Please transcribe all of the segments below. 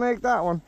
make that one.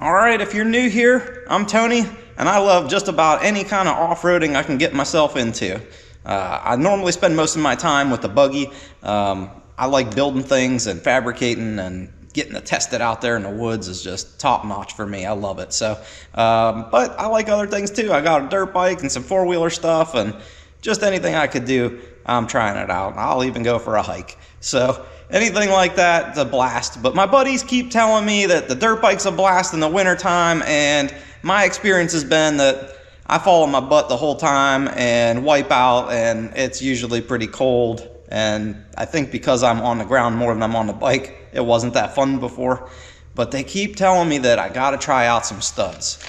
Alright, if you're new here, I'm Tony, and I love just about any kind of off-roading I can get myself into. I normally spend most of my time with the buggy. I like building things and fabricating, and getting to test it out there in the woods is just top-notch for me. I love it. So, but I like other things too. I got a dirt bike and some four-wheeler stuff, and just anything I could do, I'm trying it out. I'll even go for a hike. So anything like that, it's a blast. But my buddies keep telling me that the dirt bike's a blast in the wintertime, and my experience has been that I fall on my butt the whole time and wipe out, and it's usually pretty cold. And I think because I'm on the ground more than I'm on the bike, it wasn't that fun before. But they keep telling me that I gotta try out some studs.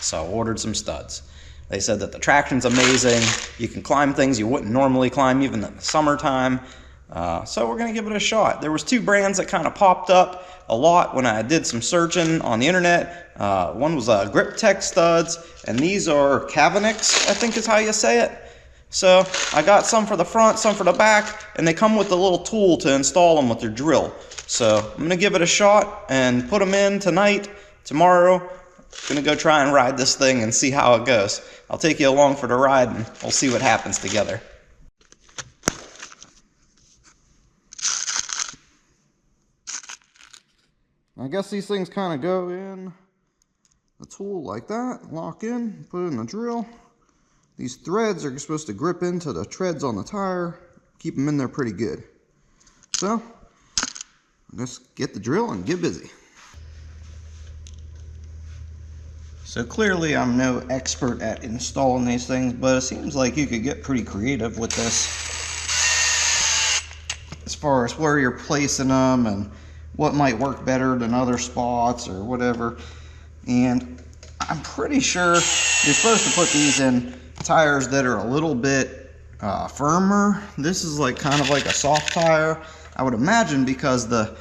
So I ordered some studs. They said that the traction's amazing. You can climb things you wouldn't normally climb even in the summertime. So we're gonna give it a shot. There was two brands that kind of popped up a lot when I did some searching on the internet. One was Grip Tech studs, and these are Cavanics, I think is how you say it. So I got some for the front, some for the back, and they come with a little tool to install them with your drill. So I'm gonna give it a shot and put them in tonight, tomorrow. Gonna go try and ride this thing and see how it goes. I'll take you along for the ride and we'll see what happens together. I guess these things kind of go in the tool like that, lock in, put it in the drill. These threads are supposed to grip into the treads on the tire, keep them in there pretty good. So, let's get the drill and get busy. So clearly I'm no expert at installing these things, but it seems like you could get pretty creative with this as far as where you're placing them and what might work better than other spots or whatever. And I'm pretty sure you're supposed to put these in tires that are a little bit firmer. This is like kind of like a soft tire, I would imagine, because the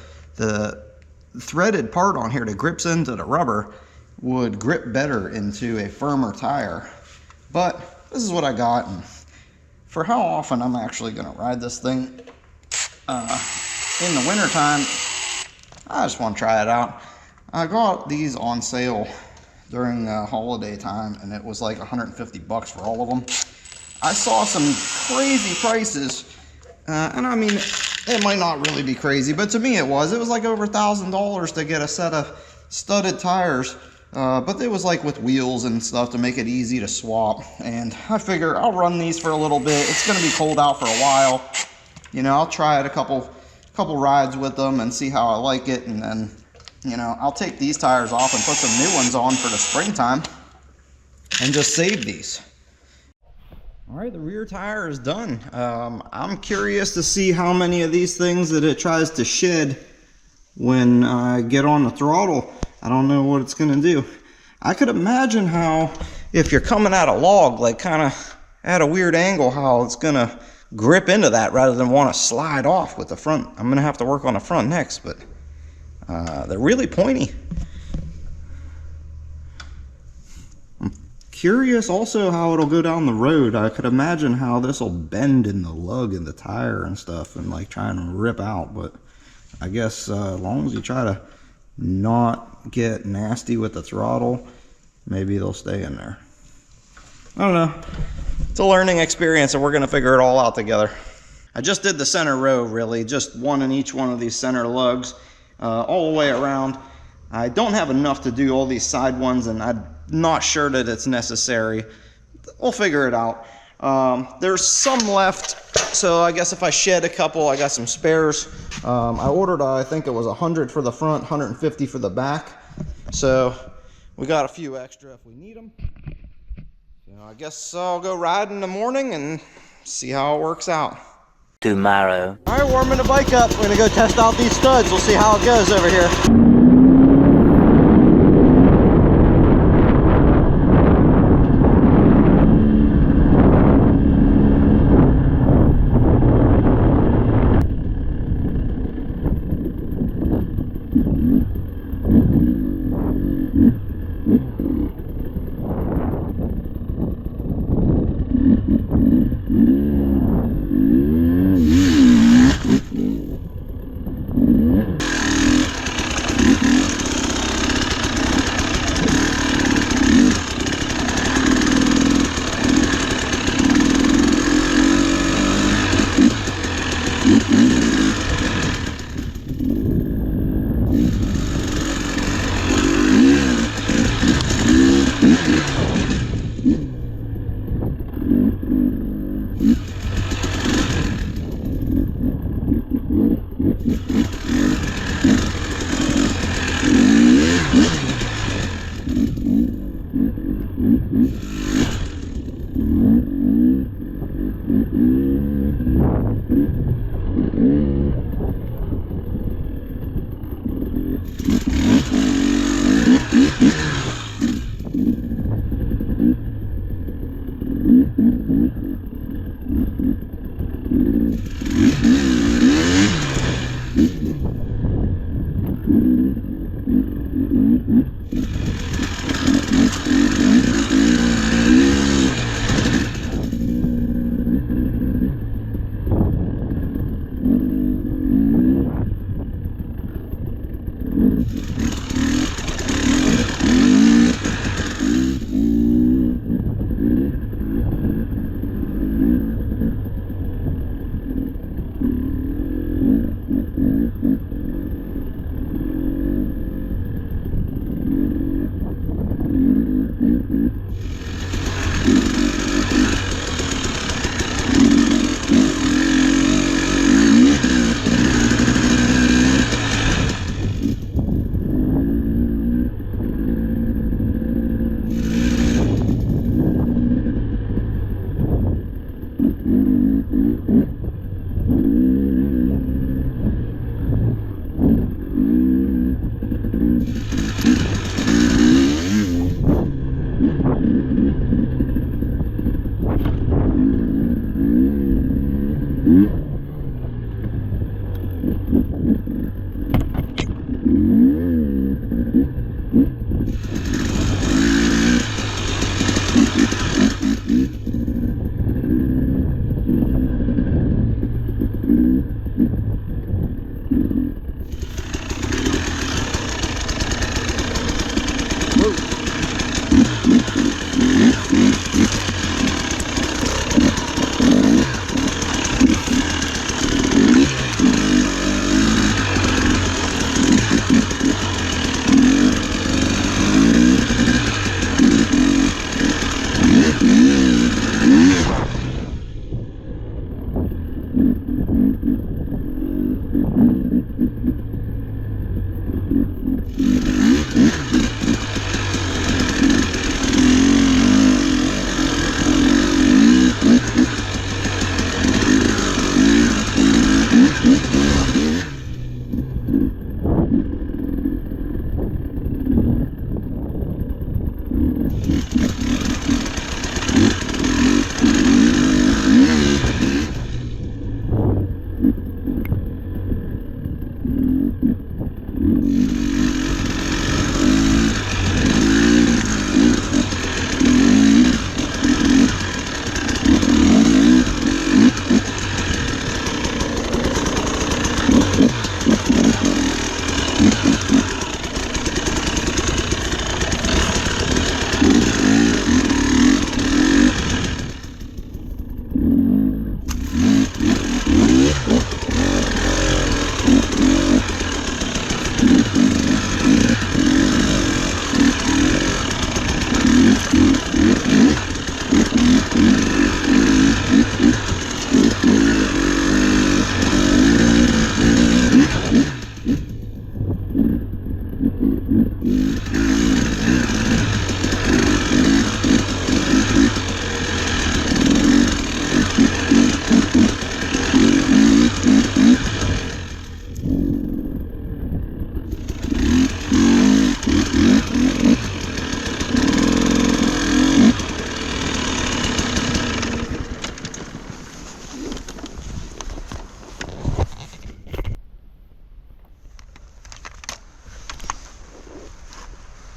threaded part on here that grips into the rubber would grip better into a firmer tire. But this is what I got, and for how often I'm actually going to ride this thing in the winter time, I just want to try it out. I got these on sale during the holiday time, and it was like 150 bucks for all of them. I saw some crazy prices, and I mean, it might not really be crazy, but to me it was. It was like over $1,000 to get a set of studded tires, but it was like with wheels and stuff to make it easy to swap. And I figure I'll run these for a little bit. It's going to be cold out for a while. You know, I'll try it a couple rides with them and see how I like it, and then, you know, I'll take these tires off and put some new ones on for the springtime and just save these. All right, the rear tire is done. I'm curious to see how many of these things that it tries to shed when I get on the throttle. I don't know what it's gonna do. I could imagine how, if you're coming at a log, like kind of at a weird angle, how it's gonna grip into that rather than want to slide off with the front. I'm gonna have to work on the front next, but they're really pointy. I'm curious also how it'll go down the road. I could imagine how this will bend in the lug and the tire and stuff and like trying to rip out, but I guess as long as you try to not get nasty with the throttle, maybe they'll stay in there. I don't know. It's a learning experience, and we're gonna figure it all out together. I just did the center row, really, just one in each one of these center lugs, all the way around. I don't have enough to do all these side ones, and I'm not sure that it's necessary. We'll figure it out. There's some left, so I guess if I shed a couple, I got some spares. I ordered, I think it was 100 for the front, 150 for the back. So we got a few extra if we need them. I guess I'll go ride in the morning and see how it works out. Tomorrow. All right, warming the bike up. We're gonna go test out these studs. We'll see how it goes over here.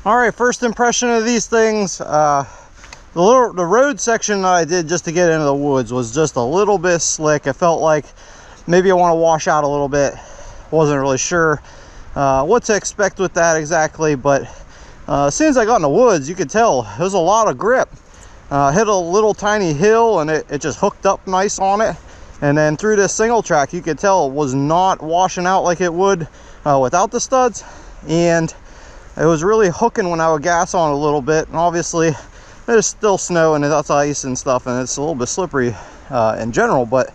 All right, first impression of these things. The road section that I did just to get into the woods was just a little bit slick. I felt like maybe I want to wash out a little bit. Wasn't really sure what to expect with that exactly, but as soon as I got in the woods, you could tell there was a lot of grip. Hit a little tiny hill and it just hooked up nice on it. And then through this single track, you could tell it was not washing out like it would without the studs. And it was really hooking when I would gas on a little bit. And obviously there's still snow and that's ice and stuff, and it's a little bit slippery in general, but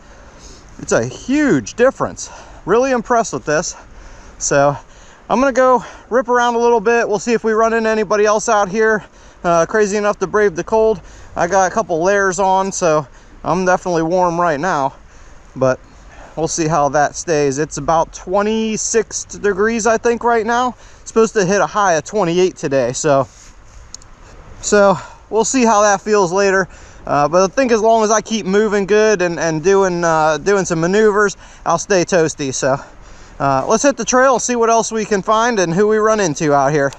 it's a huge difference. Really impressed with this. So I'm gonna go rip around a little bit. We'll see if we run into anybody else out here crazy enough to brave the cold. I got a couple layers on, so I'm definitely warm right now, but we'll see how that stays. It's about 26 degrees, I think, right now. It's supposed to hit a high of 28 today, so we'll see how that feels later. But I think as long as I keep moving good and doing some maneuvers, I'll stay toasty. So let's hit the trail and see what else we can find and who we run into out here.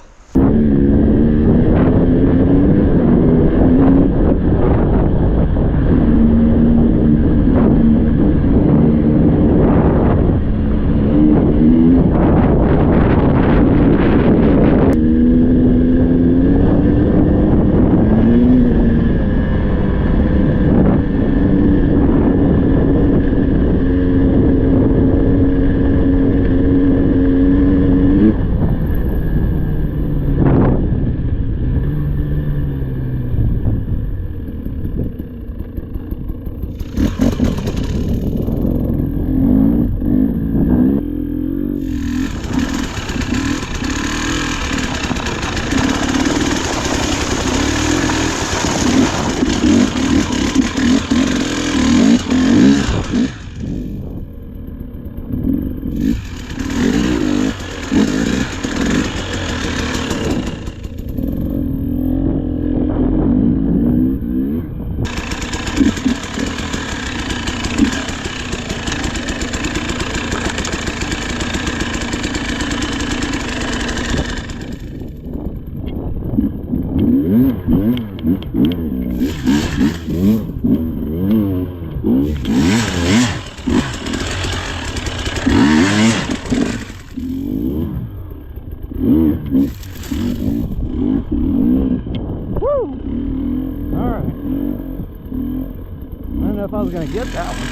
If I was going to get that one.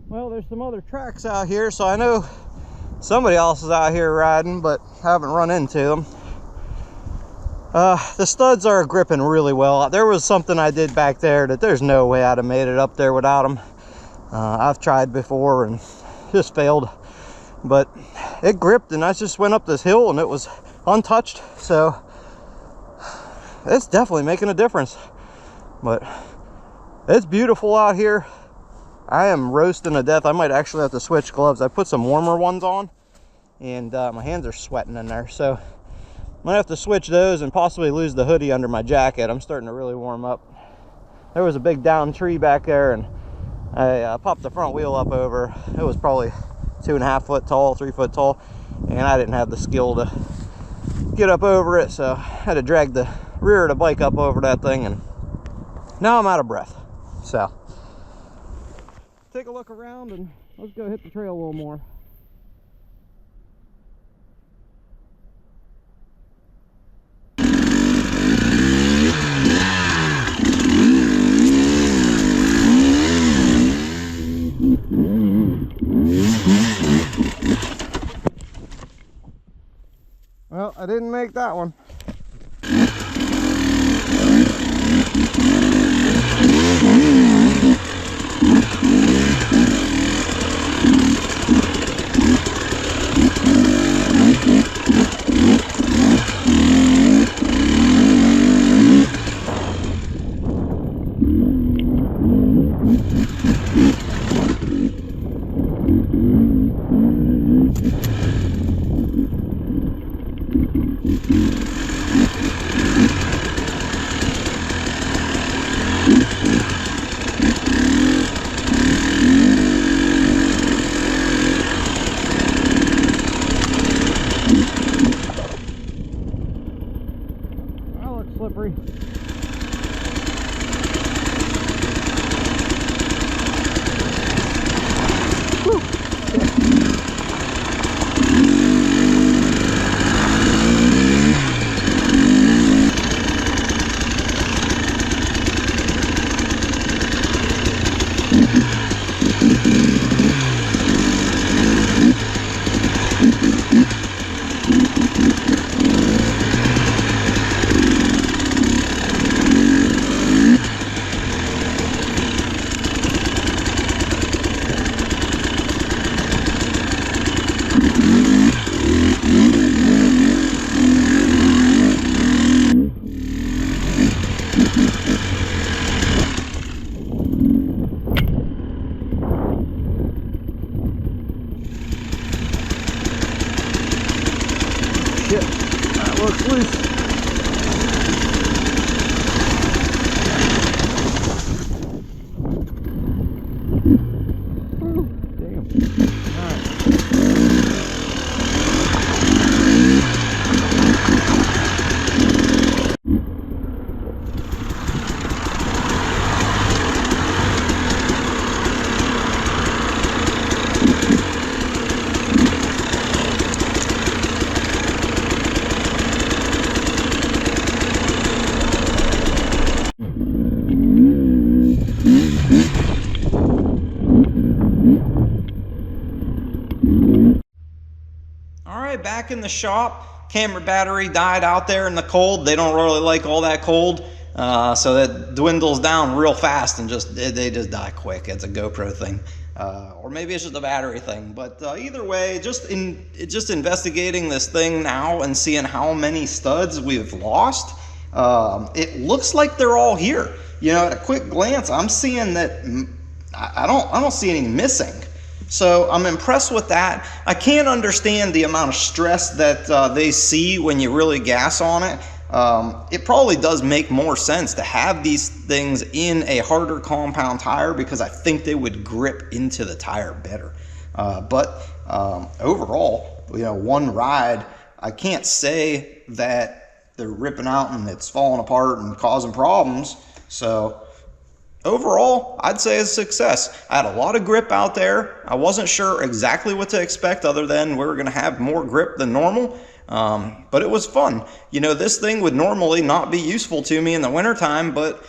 Well, there's some other tracks out here, so I know somebody else is out here riding, but haven't run into them. The studs are gripping really well. There was something I did back there that there's no way I'd have made it up there without them. I've tried before and just failed, but it gripped, and I just went up this hill and it was untouched, so it's definitely making a difference. But it's beautiful out here. I am roasting to death. I might actually have to switch gloves. I put some warmer ones on, and my hands are sweating in there, so I might have to switch those and possibly lose the hoodie under my jacket. I'm starting to really warm up. There was a big down tree back there, and I popped the front wheel up over. It was probably 2.5 foot tall, 3 foot tall, and I didn't have the skill to get up over it, so I had to drag the rear of the bike up over that thing, and now I'm out of breath. So take a look around and let's go hit the trail a little more. Well, I didn't make that one. Slippery. shit. That looks loose. Alright, back in the shop. Camera battery died out there in the cold. They don't really like all that cold, so that dwindles down real fast and they just die quick. It's a GoPro thing, or maybe it's just a battery thing. But either way, just investigating this thing now and seeing how many studs we've lost, it looks like they're all here. You know, at a quick glance, I'm seeing that I don't see any missing. So I'm impressed with that. I can't understand the amount of stress that they see when you really gas on it. It probably does make more sense to have these things in a harder compound tire, because I think they would grip into the tire better. But overall, you know, one ride, I can't say that they're ripping out and it's falling apart and causing problems. So overall, I'd say it's a success. I had a lot of grip out there. I wasn't sure exactly what to expect, other than we were going to have more grip than normal. But it was fun. You know, this thing would normally not be useful to me in the wintertime, but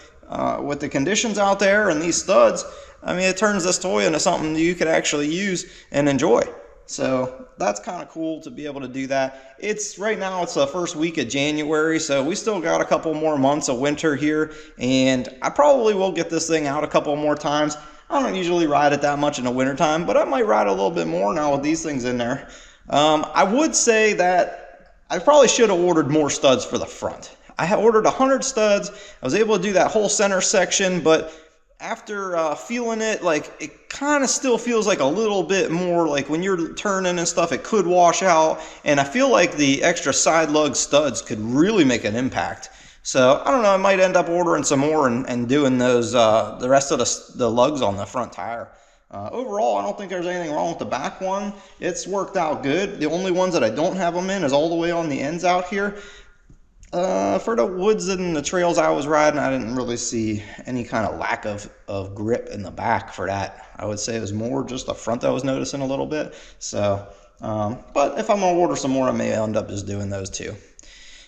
with the conditions out there and these studs, I mean, it turns this toy into something you could actually use and enjoy. So that's kind of cool to be able to do that. Right now it's the first week of January, so we still got a couple more months of winter here, and I probably will get this thing out a couple more times. I don't usually ride it that much in the wintertime, but I might ride a little bit more now with these things in there. I would say that I probably should have ordered more studs for the front. I had ordered 100 studs. I was able to do that whole center section, but after feeling it, like, it kind of still feels like a little bit more, like when you're turning and stuff, it could wash out, and I feel like the extra side lug studs could really make an impact. So I don't know, I might end up ordering some more and doing those the rest of the lugs on the front tire. Overall, I don't think there's anything wrong with the back one. It's worked out good. The only ones that I don't have them in is all the way on the ends out here. For the woods and the trails I was riding, I didn't really see any kind of lack of grip in the back for that. I would say it was more just the front that I was noticing a little bit. So, but if I'm going to order some more, I may end up just doing those too.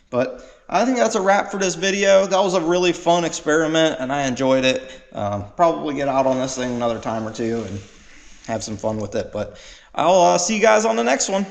But I think that's a wrap for this video. That was a really fun experiment, and I enjoyed it. Probably get out on this thing another time or two and have some fun with it. But I'll see you guys on the next one.